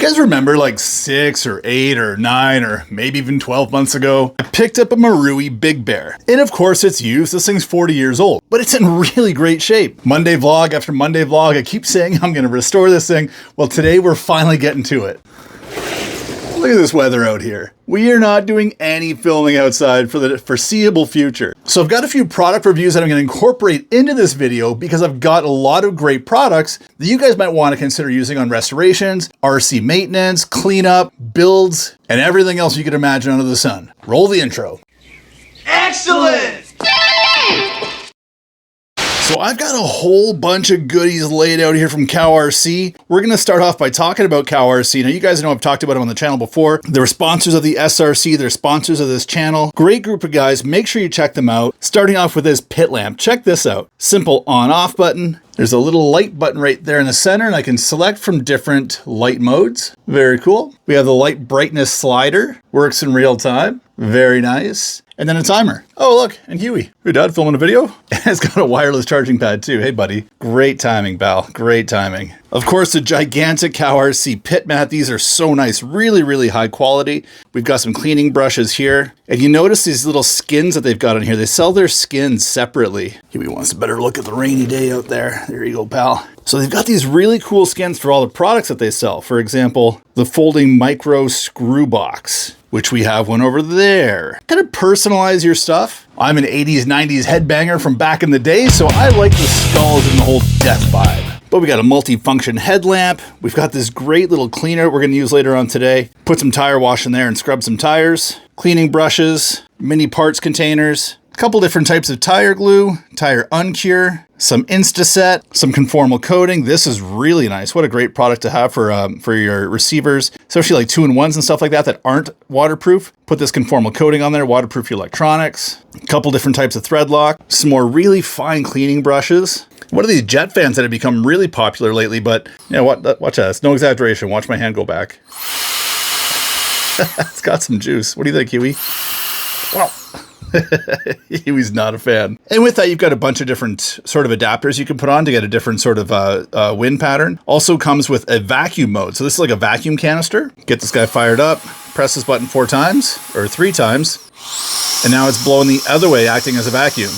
You guys remember like 6 or 8 or 9 or maybe even 12 months ago, I picked up a Marui Big Bear. And of course it's used, this thing's 40 years old, but it's in really great shape. Monday vlog after Monday vlog, I keep saying I'm gonna restore this thing. Well, today we're finally getting to it. Look at this weather out here. We are not doing any filming outside for the foreseeable future. So I've got a few product reviews that I'm going to incorporate into this video because I've got a lot of great products that you guys might want to consider using on restorations, RC maintenance, cleanup, builds, and everything else you could imagine under the sun. Roll the intro. Excellent! So I've got a whole bunch of goodies laid out here from Cow RC. We're going to start off by talking about Cow RC. Now, you guys know I've talked about them on the channel before. They're sponsors of the SRC. They're sponsors of this channel. Great group of guys. Make sure you check them out. Starting off with this pit lamp. Check this out. Simple on-off button. There's a little light button right there in the center, and I can select from different light modes. Very cool. We have the light brightness slider. Works in real time. Very nice. And then a timer. Oh, look, and Huey. Hey, Dad, filming a video? It's got a wireless charging pad too. Hey, buddy. Great timing, pal. Great timing. Of course, the gigantic Cow RC pit mat. These are so nice. Really, really high quality. We've got some cleaning brushes here. And you notice these little skins that they've got on here. They sell their skins separately. Huey wants a better look at the rainy day out there. There you go, pal. So they've got these really cool skins for all the products that they sell. For example, the folding micro screw box, which we have one over there. Kind of personalize your stuff. I'm an 80s, 90s headbanger from back in the day, so I like the skulls and the whole death vibe. But we got a multi-function headlamp. We've got this great little cleaner we're gonna use later on today. Put some tire wash in there and scrub some tires. Cleaning brushes, mini parts containers, a couple different types of tire glue, tire uncure, some Instaset, some conformal coating. This is really nice. What a great product to have for your receivers, especially like 2-in-1s and stuff like that that aren't waterproof. Put this conformal coating on there, waterproof your electronics. A couple different types of thread lock, some more really fine cleaning brushes. One of these jet fans that have become really popular lately, but yeah, watch that. It's no exaggeration. Watch my hand go back. It's got some juice. What do you think, Huey? Wow. Huey's not a fan. And with that, you've got a bunch of different sort of adapters you can put on to get a different sort of wind pattern. Also comes with a vacuum mode. So this is like a vacuum canister. Get this guy fired up, press this button 4 times or 3 times. And now it's blowing the other way, acting as a vacuum.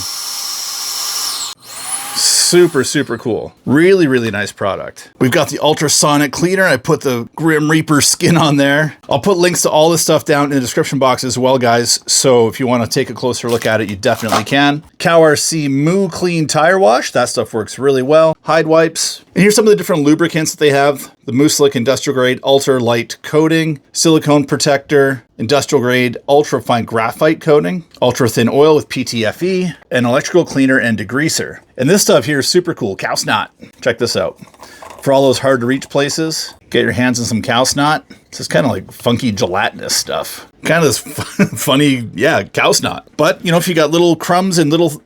Super, super cool. Really, really nice product. We've got the Ultrasonic cleaner. I put the Grim Reaper skin on there. I'll put links to all this stuff down in the description box as well, guys. So if you want to take a closer look at it, you definitely can. Cow RC Moo Clean Tire Wash. That stuff works really well. Hide wipes. And here's some of the different lubricants that they have. The Moo Slick Industrial Grade Ultra Light Coating, Silicone Protector, Industrial Grade Ultra Fine Graphite Coating, Ultra Thin Oil with PTFE, and Electrical Cleaner and Degreaser. And this stuff here is super cool. Cow snot. Check this out. For all those hard to reach places, get your hands on some cow snot. It's just kind of like funky gelatinous stuff. Kind of this funny, yeah, cow snot. But, you know, if you got little crumbs and little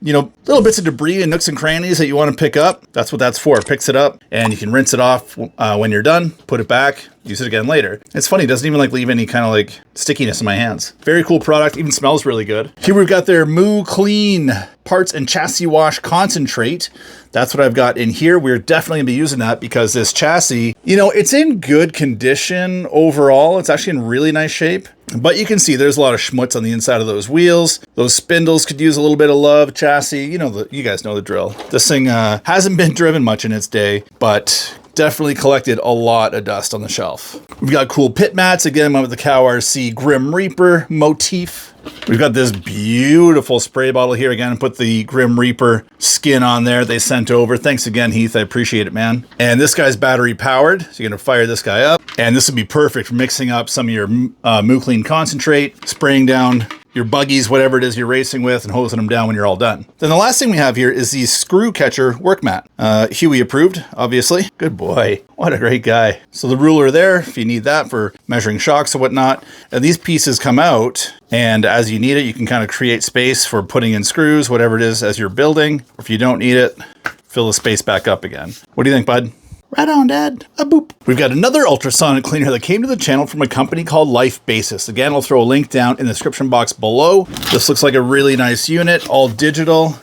bits of debris and nooks and crannies that you want to pick up, that's what that's for. It picks it up and you can rinse it off when you're done, put it back, use it again later. It's funny, it doesn't even like leave any kind of like stickiness in my hands. Very cool product, even smells really good. Here we've got their Moo Clean Parts and Chassis Wash Concentrate. That's what I've got in here. We're definitely gonna be using that because this chassis, you know, it's in good condition overall. It's actually in really nice shape. But you can see there's a lot of schmutz on the inside of those wheels. Those spindles could use a little bit of love. Chassis, you guys know the drill. This thing hasn't been driven much in its day, but definitely collected a lot of dust on the shelf. We've got cool pit mats. Again, went with the Cow RC Grim Reaper motif. We've got this beautiful spray bottle here again and put the Grim Reaper skin on there they sent over. Thanks again, Heath. I appreciate it, man. And this guy's battery powered. So you're going to fire this guy up. And this would be perfect for mixing up some of your Moo Clean concentrate, spraying down your buggies, whatever it is you're racing with, and hosing them down when you're all done. Then the last thing we have here is the screw catcher work mat. Huey approved, obviously. Good boy. What a great guy. So the ruler there, if you need that for measuring shocks or whatnot. And these pieces come out, and as you need it, you can kind of create space for putting in screws, whatever it is as you're building. Or if you don't need it, fill the space back up again. What do you think, bud? Right on, Dad. A boop. We've got another ultrasonic cleaner that came to the channel from a company called Life Basis. Again, I'll throw a link down in the description box below. This looks like a really nice unit, all digital.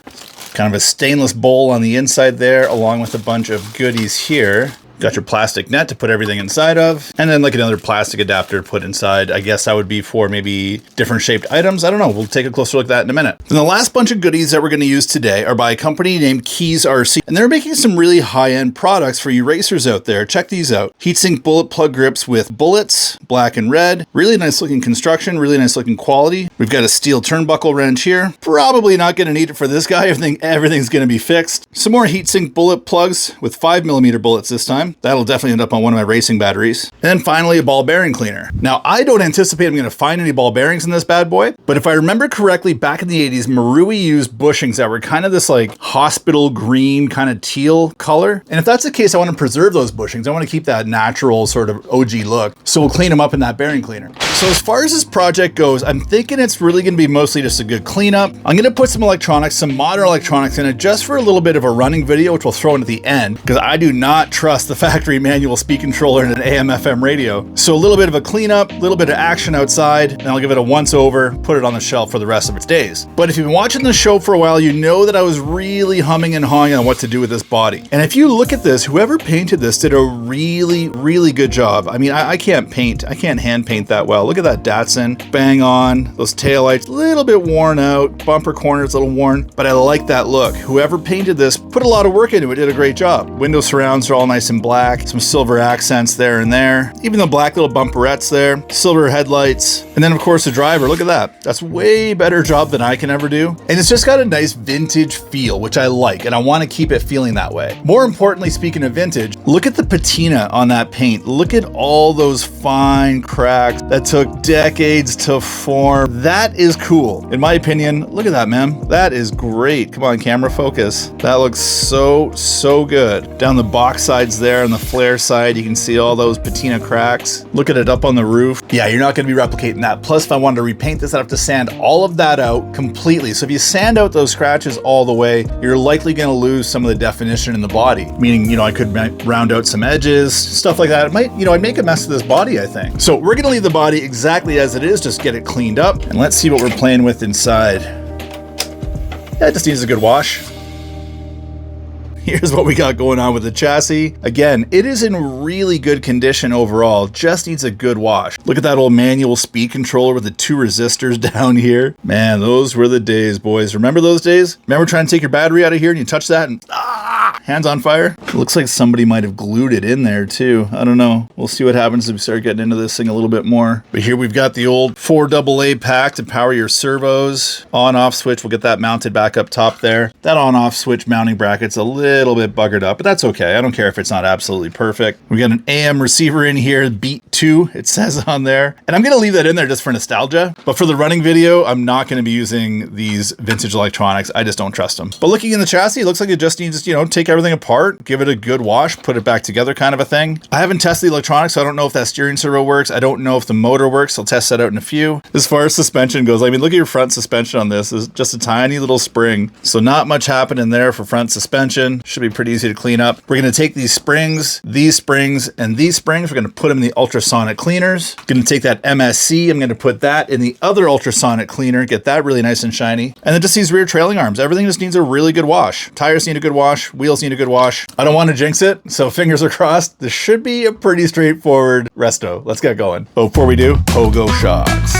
Kind of a stainless bowl on the inside there, along with a bunch of goodies here. Got your plastic net to put everything inside of, and then like another plastic adapter to put inside. I guess that would be for maybe different shaped items. I don't know. We'll take a closer look at that in a minute. And the last bunch of goodies that we're going to use today are by a company named Keys RC, and they're making some really high-end products for you racers out there. Check these out. Heatsink bullet plug grips with bullets, black and red. Really nice looking construction, really nice looking quality. We've got a steel turnbuckle wrench here. Probably not going to need it for this guy. Everything's going to be fixed. Some more heatsink bullet plugs with 5mm bullets this time. That'll definitely end up on one of my racing batteries. And then finally, a ball bearing cleaner. Now, I don't anticipate I'm going to find any ball bearings in this bad boy, but if I remember correctly, back in the 80s, Marui used bushings that were kind of this like hospital green, kind of teal color. And if that's the case, I want to preserve those bushings. I want to keep that natural sort of OG look. So we'll clean them up in that bearing cleaner. So as far as this project goes, I'm thinking it's really going to be mostly just a good cleanup. I'm going to put some electronics, some modern electronics in it just for a little bit of a running video, which we'll throw in at the end, because I do not trust the factory manual speed controller and an AM/FM radio. So a little bit of a cleanup, a little bit of action outside, and I'll give it a once over, put it on the shelf for the rest of its days. But if you've been watching the show for a while, you know that I was really humming and hawing on what to do with this body. And if you look at this, whoever painted this did a really, really good job. I mean, I can't paint. I can't hand paint that well. Look at that Datsun, bang on. Those taillights, a little bit worn out. Bumper corners, a little worn, but I like that look. Whoever painted this put a lot of work into it, did a great job. Window surrounds are all nice and black. Some silver accents there and there. Even the black little bumperettes there. Silver headlights. And then of course the driver, look at that. That's way better job than I can ever do. And it's just got a nice vintage feel, which I like, and I want to keep it feeling that way. More importantly, speaking of vintage, look at the patina on that paint. Look at all those fine cracks that took decades to form. That is cool. In my opinion, look at that, man. That is great. Come on, camera focus. That looks so good. Down the box sides there on the flare side, you can see all those patina cracks. Look at it up on the roof. Yeah, you're not going to be replicating that. Plus, if I wanted to repaint this, I'd have to sand all of that out completely. So if you sand out those scratches all the way, you're likely going to lose some of the definition in the body. Meaning, you know, I could round out some edges, stuff like that. It might, you know, I'd make a mess of this body, I think. So we're going to leave the body exactly as it is, just get it cleaned up, and let's see what we're playing with inside. Yeah, it just needs a good wash. Here's what we got going on with the chassis. Again, it is in really good condition overall, just needs a good wash. Look at that old manual speed controller with the 2 resistors down here. Man, those were the days, boys. Remember those days? Remember trying to take your battery out of here and you touch that and hands on fire? It looks like somebody might have glued it in there too. I don't know. We'll see what happens if we start getting into this thing a little bit more. But here we've got the old 4AA pack to power your servos. On-off switch, we'll get that mounted back up top there. That on-off switch mounting bracket's a little bit buggered up, but that's okay. I don't care if it's not absolutely perfect. We got an AM receiver in here, Beat 2, it says on there. And I'm going to leave that in there just for nostalgia. But for the running video, I'm not going to be using these vintage electronics. I just don't trust them. But looking in the chassis, it looks like it just needs, you know, take everything apart, give it a good wash, put it back together kind of a thing. I haven't tested the electronics, so I don't know if that steering servo works. I don't know if the motor works. I'll test that out in a few. As far as suspension goes, I mean, look at your front suspension on this. It's just a tiny little spring. So not much happening there for front suspension. Should be pretty easy to clean up. We're going to take these springs, and these springs. We're going to put them in the ultrasonic cleaners. Going to take that MSC. I'm going to put that in the other ultrasonic cleaner, get that really nice and shiny. And then just these rear trailing arms. Everything just needs a really good wash. Tires need a good wash. Wheels need a good wash. I don't want to jinx it, so fingers are crossed. This should be a pretty straightforward resto. Let's get going. But before we do, pogo shocks.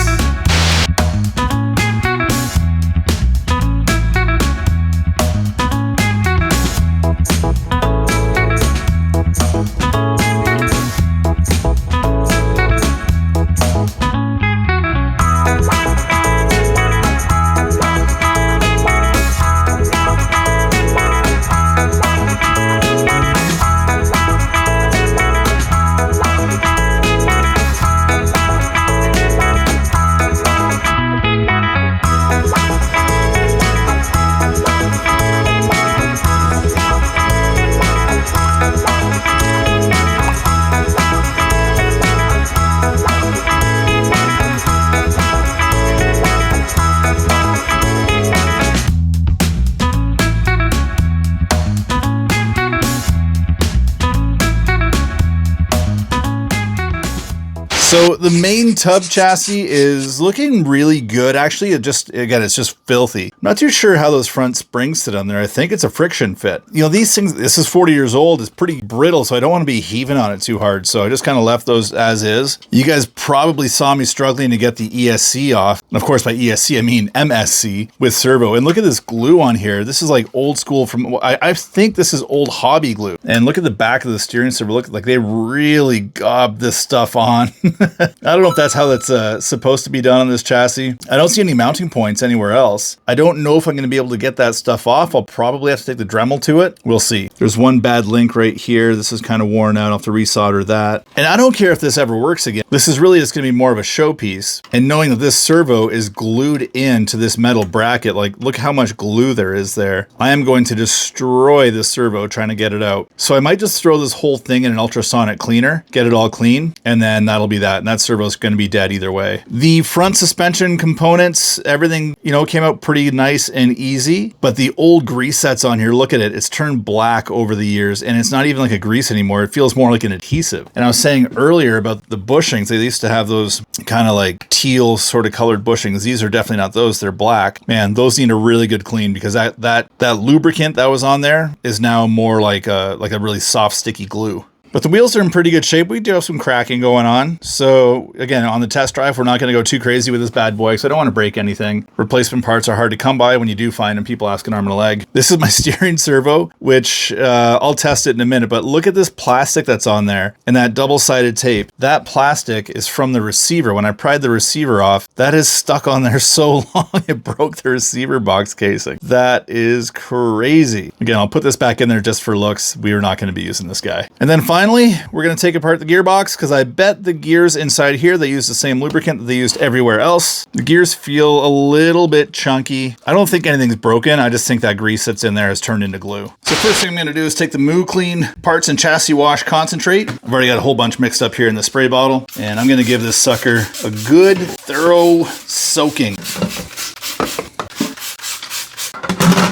So the main tub chassis is looking really good. Actually, it's just filthy. I'm not too sure how those front springs sit on there. I think it's a friction fit. You know, these things, this is 40 years old. It's pretty brittle, so I don't want to be heaving on it too hard. So I just kind of left those as is. You guys probably saw me struggling to get the ESC off. And of course, by ESC, I mean MSC with servo. And look at this glue on here. This is like old school from, I think this is old hobby glue. And look at the back of the steering servo. Look, like they really gobbed this stuff on. I don't know if that's how that's supposed to be done on this chassis. I don't see any mounting points anywhere else. I don't know if I'm going to be able to get that stuff off. I'll probably have to take the Dremel to it. We'll see. There's one bad link right here. This is kind of worn out. I'll have to resolder that. And I don't care if this ever works again. This is really just going to be more of a showpiece. And knowing that this servo is glued into this metal bracket, like look how much glue there is there. I am going to destroy this servo trying to get it out. So I might just throw this whole thing in an ultrasonic cleaner, get it all clean, and then that'll be that. And that servo is going to be dead either way. The front suspension components, everything, you know, came out pretty nice and easy, but the old grease sets on here, look at it. It's turned black over the years and it's not even like a grease anymore. It feels more like an adhesive. And I was saying earlier about the bushings, they used to have those kind of like teal sort of colored bushings. These are definitely not those. They're black. Man, those need a really good clean because that lubricant that was on there is now more like a really soft, sticky glue. But the wheels are in pretty good shape. We do have some cracking going on. So again, on the test drive, we're not going to go too crazy with this bad boy because I don't want to break anything. Replacement parts are hard to come by when you do find them. People ask an arm and a leg. This is my steering servo, which I'll test it in a minute. But look at this plastic that's on there and that double-sided tape. That plastic is from the receiver. When I pried the receiver off, that is stuck on there so long it broke the receiver box casing. That is crazy. Again, I'll put this back in there just for looks. We are not going to be using this guy. And then finally, we're going to take apart the gearbox because I bet the gears inside here, they use the same lubricant that they used everywhere else. The gears feel a little bit chunky. I don't think anything's broken. I just think that grease that's in there has turned into glue. So first thing I'm going to do is take the Moo Clean parts and chassis wash concentrate. I've already got a whole bunch mixed up here in the spray bottle. And I'm going to give this sucker a good, thorough soaking.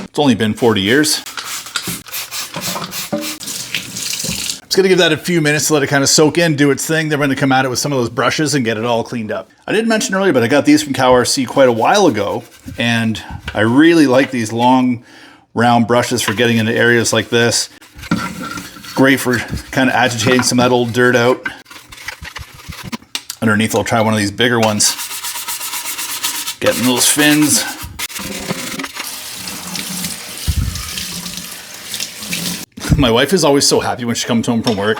It's only been 40 years. Just gonna give that a few minutes to let it kind of soak in, do its thing. Then we're gonna come at it with some of those brushes and get it all cleaned up. I didn't mention earlier, but I got these from CowRC quite a while ago. And I really like these long, round brushes for getting into areas like this. Great for kind of agitating some of that old dirt out. Underneath, I'll try one of these bigger ones. Getting those fins. My wife is always so happy when she comes home from work.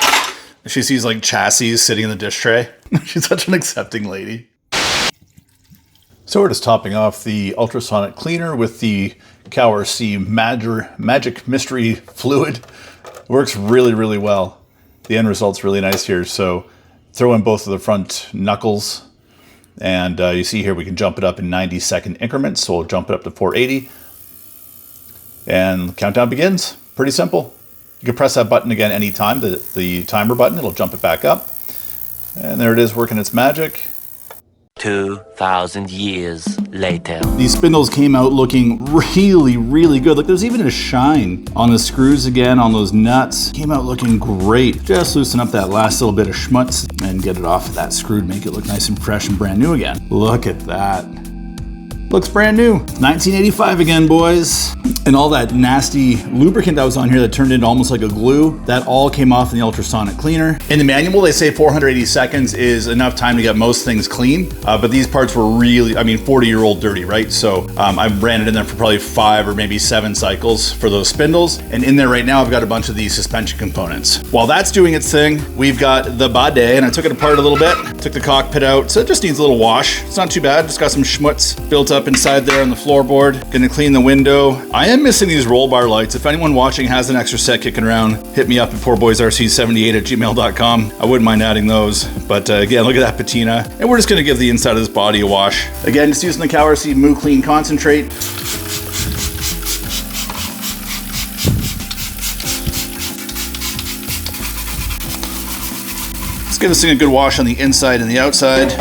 She sees like chassis sitting in the dish tray. She's such an accepting lady. So we're just topping off the ultrasonic cleaner with the CowRC Magic Mystery Fluid. It works really, really well. The end result's really nice here. So throw in both of the front knuckles. And you see here we can jump it up in 90-second increments. So we'll jump it up to 480. And the countdown begins. Pretty simple. You can press that button again anytime, the timer button, it'll jump it back up. And there it is working its magic. 2,000 years later. These spindles came out looking really, really good. Like there's even a shine on the screws again, on those nuts. Came out looking great. Just loosen up that last little bit of schmutz and get it off of that screw to make it look nice and fresh and brand new again. Look at that. Looks brand new. 1985 again, boys. And all that nasty lubricant that was on here that turned into almost like a glue, that all came off in the ultrasonic cleaner. In the manual, they say 480 seconds is enough time to get most things clean. But these parts were really, 40-year-old dirty, right? So I ran it in there for probably 5 or maybe 7 cycles for those spindles. And in there right now, I've got a bunch of these suspension components. While that's doing its thing, we've got the body, and I took it apart a little bit, took the cockpit out. So it just needs a little wash. It's not too bad. Just got some schmutz built up inside there on the floorboard. Gonna clean the window. I am missing these roll bar lights. If anyone watching has an extra set kicking around, hit me up at poorboysrc78@gmail.com. I wouldn't mind adding those. But again, look at that patina. And we're just gonna give the inside of this body a wash. Again, just using the CowRC Moo Clean concentrate. Let's give this thing a good wash on the inside and the outside.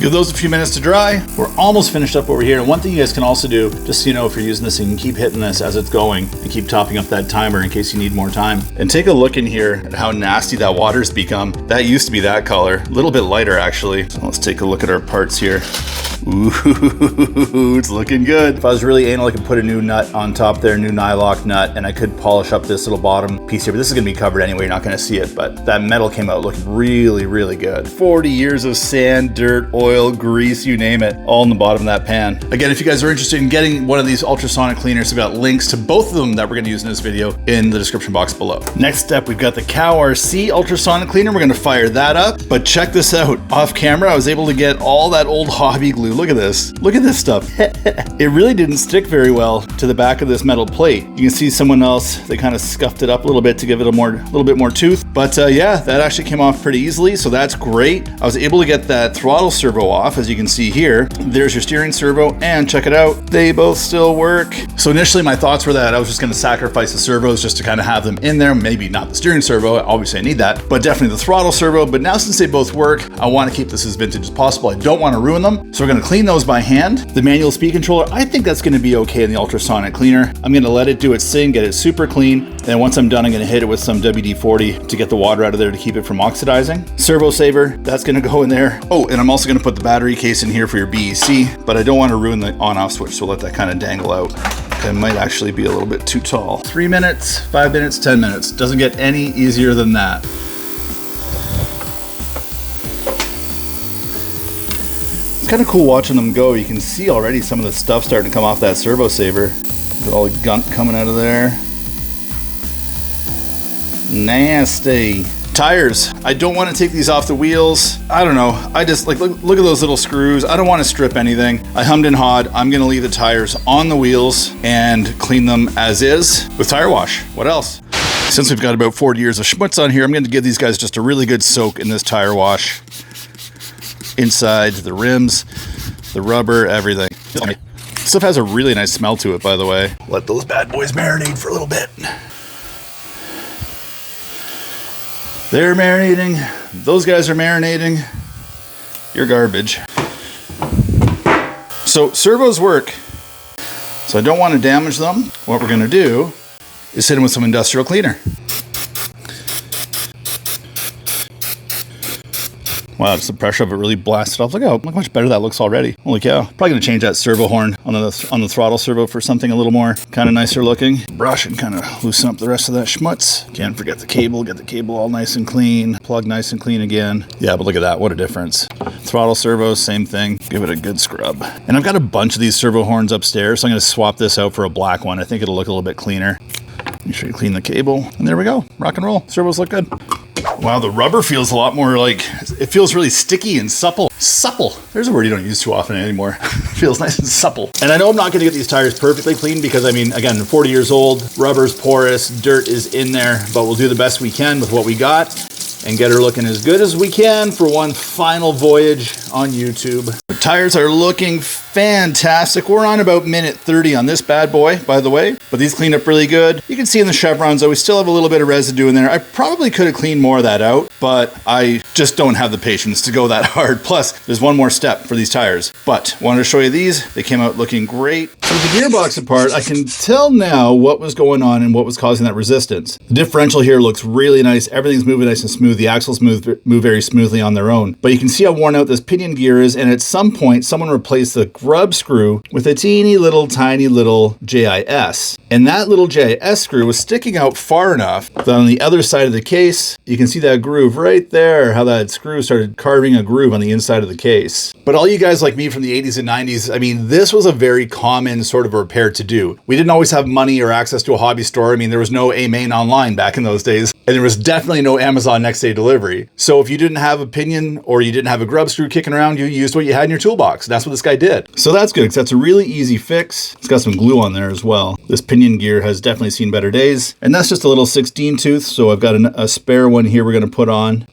Give those a few minutes to dry. We're almost finished up over here. And one thing you guys can also do, just so you know, if you're using this, you can keep hitting this as it's going and keep topping up that timer in case you need more time. And take a look in here at how nasty that water's become. That used to be that color, a little bit lighter actually. So let's take a look at our parts here. Ooh, it's looking good. If I was really anal, I could put a new nut on top there, new nylock nut, and I could polish up this little bottom piece here, but this is gonna be covered anyway, you're not gonna see it, but that metal came out looking really, really good. 40 years of sand, dirt, oil, grease, you name it, all in the bottom of that pan. Again, if you guys are interested in getting one of these ultrasonic cleaners, I've got links to both of them that we're gonna use in this video in the description box below. Next step, we've got the Cow RC ultrasonic cleaner. We're gonna fire that up, but check this out. Off camera, I was able to get all that old hobby glue. Look at this. Look at this stuff. It really didn't stick very well to the back of this metal plate. You can see someone else, they kind of scuffed it up a little bit to give it a little bit more tooth. But yeah, that actually came off pretty easily, so that's great. I was able to get that throttle servo off, as you can see here. There's your steering servo, and check it out, they both still work. So initially my thoughts were that I was just gonna sacrifice the servos just to kind of have them in there. Maybe not the steering servo, obviously I need that, but definitely the throttle servo. But now since they both work, I want to keep this as vintage as possible. I don't want to ruin them, so we're going to clean those by hand. The manual speed controller, I think that's going to be okay in the ultrasonic cleaner. I'm going to let it do its thing, get it super clean, and once I'm done, I'm going to hit it with some WD-40 to get the water out of there to keep it from oxidizing. Servo saver, that's going to go in there. Oh, and I'm also going to put the battery case in here for your BEC, but I don't want to ruin the on-off switch, so let that kind of dangle out. It might actually be a little bit too tall. 3 minutes, 5 minutes, 10 minutes. Doesn't get any easier than that. It's kind of cool watching them go. You can see already some of the stuff starting to come off that servo saver. Got all the gunk coming out of there. Nasty. Tires. I don't want to take these off the wheels. I don't know. I just like, look at those little screws. I don't want to strip anything. I hummed and hawed. I'm going to leave the tires on the wheels and clean them as is with tire wash. What else? Since we've got about 40 years of schmutz on here, I'm going to give these guys just a really good soak in this tire wash. Inside, the rims, the rubber, everything. Stuff has a really nice smell to it, by the way. Let those bad boys marinate for a little bit. They're marinating. Those guys are marinating. You're garbage. So servos work. So I don't want to damage them. What we're going to do is hit them with some industrial cleaner. Wow, just the pressure of it really blasted off. Look how much better that looks already. Holy cow. Probably gonna change that servo horn on the throttle servo for something a little more kind of nicer looking. Brush and kind of loosen up the rest of that schmutz. Can't forget the cable. Get the cable all nice and clean. Plug nice and clean again. Yeah, but look at that. What a difference. Throttle servo, same thing. Give it a good scrub. And I've got a bunch of these servo horns upstairs, so I'm gonna swap this out for a black one. I think it'll look a little bit cleaner. Make sure you clean the cable. And there we go. Rock and roll. Servos look good. Wow, the rubber feels a lot more like, it feels really sticky and supple. Supple. There's a word you don't use too often anymore. Feels nice and supple. And I know I'm not gonna get these tires perfectly clean because, I mean, again, 40 years old, rubber's porous, dirt is in there, but we'll do the best we can with what we got and get her looking as good as we can for one final voyage on YouTube. The tires are looking fantastic. We're on about minute 30 on this bad boy, by the way, but these cleaned up really good. You can see in the chevrons, though, we still have a little bit of residue in there. I probably could have cleaned more of that out, but I just don't have the patience to go that hard. Plus, there's one more step for these tires, but wanted to show you these. They came out looking great. So with the gearbox apart, I can tell now what was going on and what was causing that resistance. The differential here looks really nice. Everything's moving nice and smooth. The axles move very smoothly on their own, but you can see how worn out this pinion gear is, and at some point, someone replaced the grub screw with a teeny little, tiny little JIS. And that little JIS screw was sticking out far enough that on the other side of the case, you can see that groove right there, how that screw started carving a groove on the inside of the case. But all you guys like me from the 80s and 90s, I mean, this was a very common sort of repair to do. We didn't always have money or access to a hobby store. I mean, there was no A-Main online back in those days, and there was definitely no Amazon next day delivery. So if you didn't have a pinion or you didn't have a grub screw kicking around, you used what you had in your toolbox. That's what this guy did. So that's good, because that's a really easy fix. It's got some glue on there as well. This pinion gear has definitely seen better days. And that's just a little 16 tooth. So I've got a spare one here we're going to put on.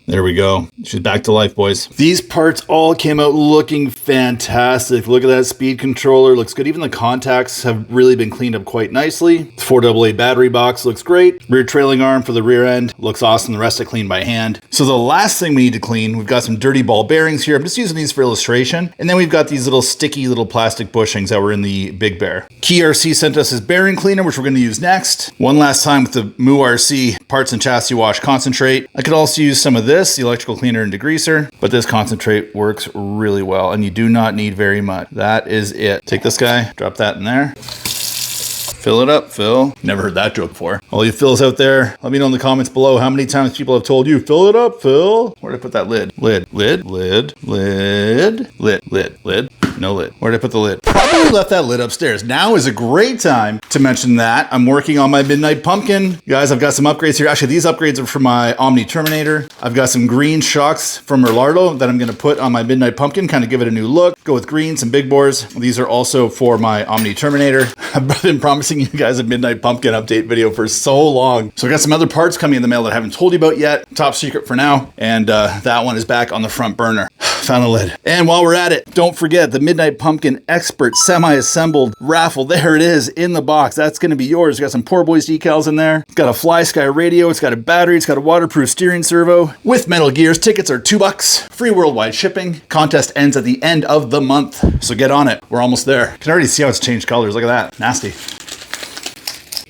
There we go. She's back to life, boys. These parts all came out looking fantastic. Look at that speed controller. Looks good. Even the contacts have really been cleaned up quite nicely. 4AA battery box looks great. Rear trailing arm for the rear end looks awesome. The rest I cleaned by hand. So the last thing we need to clean, we've got some dirty ball bearings here. I'm just using these for illustration. And then we've got these little sticky little plastic bushings that were in the Big Bear. Key RC sent us his bearing cleaner, which we're going to use next. One last time with the Moo RC parts and chassis wash concentrate. I could also use some of this, the electrical cleaner and degreaser, but this concentrate works really well and you do not need very much. That is it. Take this guy, drop that in there. Fill it up, Phil. Never heard that joke before. All you Phils out there, let me know in the comments below how many times people have told you, fill it up, Phil. Where'd I put that lid? Lid, lid, lid, lid, lid, lid, lid. No lid. Where'd I put the lid? Probably left that lid upstairs. Now is a great time to mention that I'm working on my Midnight Pumpkin. Guys, I've got some upgrades here. Actually, these upgrades are for my Omni Terminator. I've got some green shocks from Merlardo that I'm going to put on my Midnight Pumpkin, kind of give it a new look. Go with green, some big bores. These are also for my Omni Terminator. I've been promising you guys a Midnight Pumpkin update video for so long. So I got some other parts coming in the mail that I haven't told you about yet. Top secret for now. And that one is back on the front burner. Found the lid. And while we're at it, don't forget the Midnight Pumpkin Expert semi-assembled raffle. There it is in the box. That's going to be yours. It's got some Poor Boys decals in there. It's got a Fly Sky radio. It's got a battery. It's got a waterproof steering servo with metal gears. Tickets are $2. Free worldwide shipping. Contest ends at the end of the month. So get on it. We're almost there. You can already see how it's changed colors. Look at that. Nasty.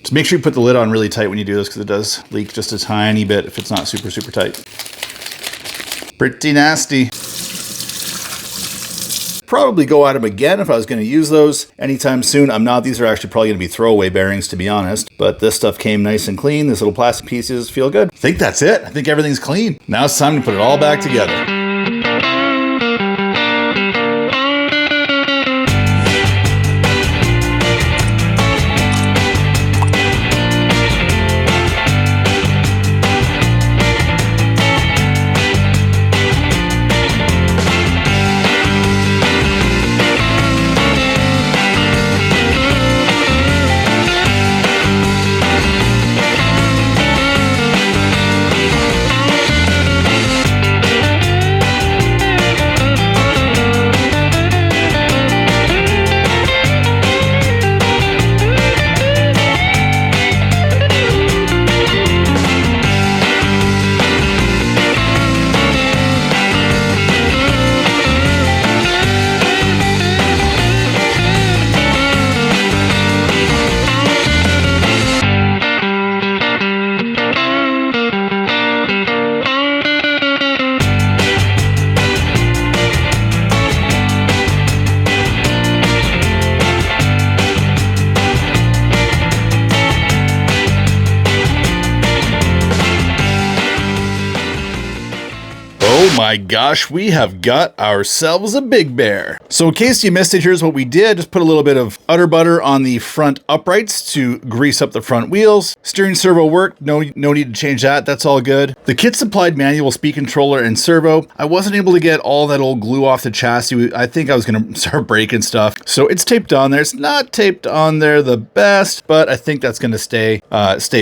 Just make sure you put the lid on really tight when you do this because it does leak just a tiny bit if it's not super, super tight. Pretty nasty. Probably go at them again if I was going to use those anytime soon. I'm not. These are actually probably going to be throwaway bearings, to be honest. But this stuff came nice and clean. These little plastic pieces feel good. I think that's it. I think everything's clean. Now it's time to put it all back together. Oh my gosh, we have got ourselves a Big Bear. So in case you missed it, here's what we did. Just put a little bit of udder butter on the front uprights to grease up the front wheels. Steering servo worked. No need to change that. That's all good. The kit supplied manual speed controller and servo. I wasn't able to get all that old glue off the chassis. I think I was going to start breaking stuff. So it's taped on there. It's not taped on there the best, but I think that's going to stay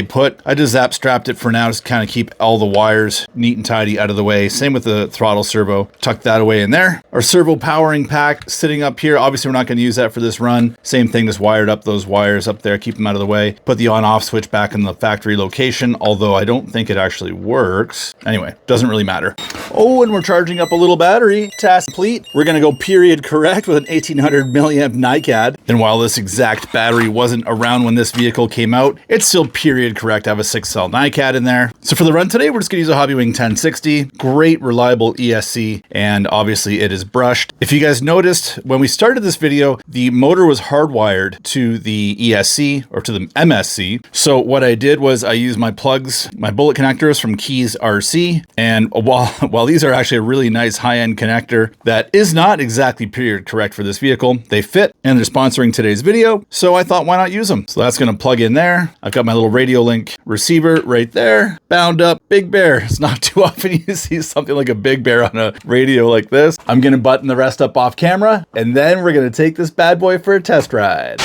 put. I just zap strapped it for now, just kind of keep all the wires neat and tidy out of the way. Same with the throttle servo. Tuck that away in there. Our servo powering pack sitting up here. Obviously, we're not going to use that for this run. Same thing, just wired up those wires up there, keep them out of the way. Put the on-off switch back in the factory location, although I don't think it actually works. Anyway, doesn't really matter. Oh, and we're charging up a little battery. Task complete. We're going to go period correct with an 1800 milliamp NiCad. And while this exact battery wasn't around when this vehicle came out, it's still period correct. I have a 6-cell NiCad in there. So for the run today, we're just going to use a Hobbywing 1060. Great, reliable ESC, and obviously it is brushed. If you guys noticed, when we started this video, the motor was hardwired to the ESC or to the MSC. So what I did was I used my plugs, my bullet connectors from Keys RC, and while these are actually a really nice high-end connector that is not exactly period correct for this vehicle, they fit and they're sponsoring today's video, so I thought why not use them? So that's going to plug in there. I've got my little Radio Link receiver right there, bound up. Big Bear. It's not too often you see something like a Big Bear on a radio like this. I'm going to button the rest up off camera, and then we're going to take this bad boy for a test ride.